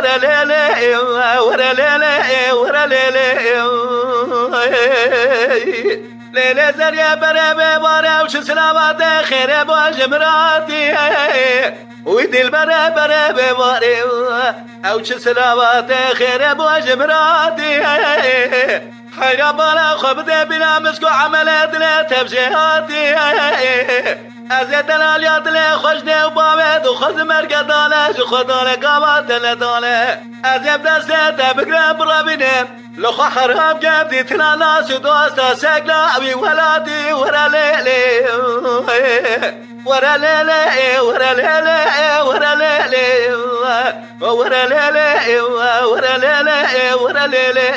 ورا ليلي ورا ليلي ورا ليلي ليلي زريا برا بارا وش سلامات خير باج مراتي ويدي البرا برا بارا وش سلامات خير باج مراتي حيا بالا خبدي بلا مسكو عملت لا تبجيهاتي ازيد الاليات لي خوشني وبابد وخذ مرقة دالة خدالة قامات لدالة ازيد دستة بقرب ربيني لخو حرام جبدي تنا ناس دوستا سقلا ابي ولادي ورا ليلي ورا ليلي ورا ليلي ورا ليلي ورا ليلي ورا ليلي ورا ليلي ورا ليلي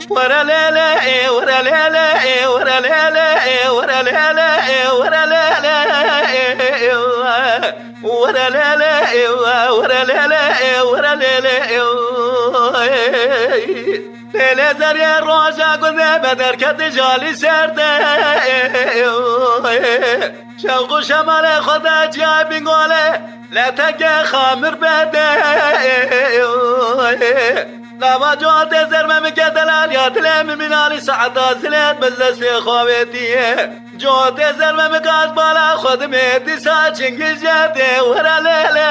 ورا ليلي ورا ليلي ورا ليلي ورا ليلي ورا ليلي ورا ليلي ورا ليلي ليلي زريا روجا قلنا بدر كتجالي سرده شوق شمال خدا جايب قوله لا تجي خامر بده لا جوات زرمه مكدلال يا تلم منالي سعدا زلت مزلسي خويتي جوات زرمه مكاز بالا خود ميدي ساچنگ جاده ورا ليلي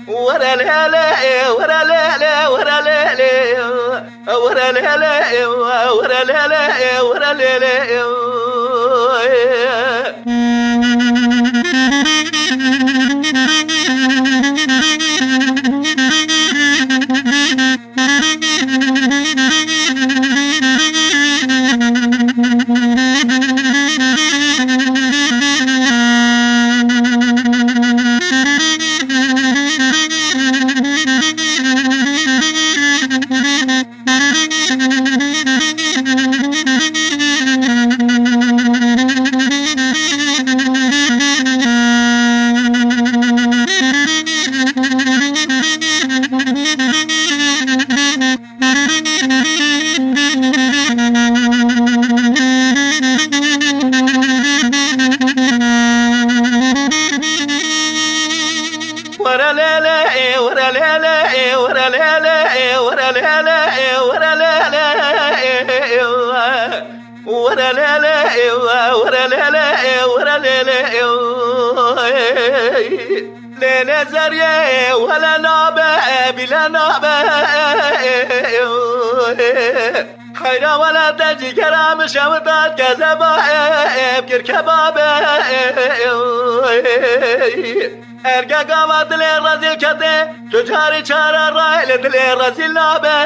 ورا ليلي ورا ليلي ورا ليلي ورا ليلي ورا ليلي ورا ليلي ورا ليلي ورا ليلي ورا ليلي ورا ليلي ورا ليلي ورا ليلي ورا ليلي ورا ليلي ليلي زريا ولا نابه بلا نابه حيرا ولا تجي كرام شوطات كذبا ابكر كبابه ارگا قوات دل رزیل کده تجاری چارا رایل دل رزیل نابه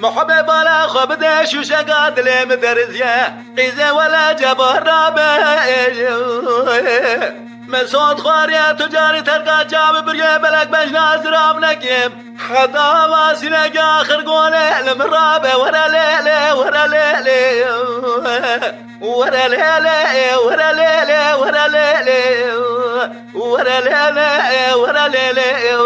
محب بالا خوب ده شوشه قاتل مدرزیه قیزه ولا جبار رابه من صوت خواريا تجاري ترقى جاب بريه بلك بجناز راب نقيم حدا واسلك آخر قوله المرابة ورا ليلي ورا ليلي ورا ليلي ورا ليلي ورا ليلي ورا ليلي ورا ليلي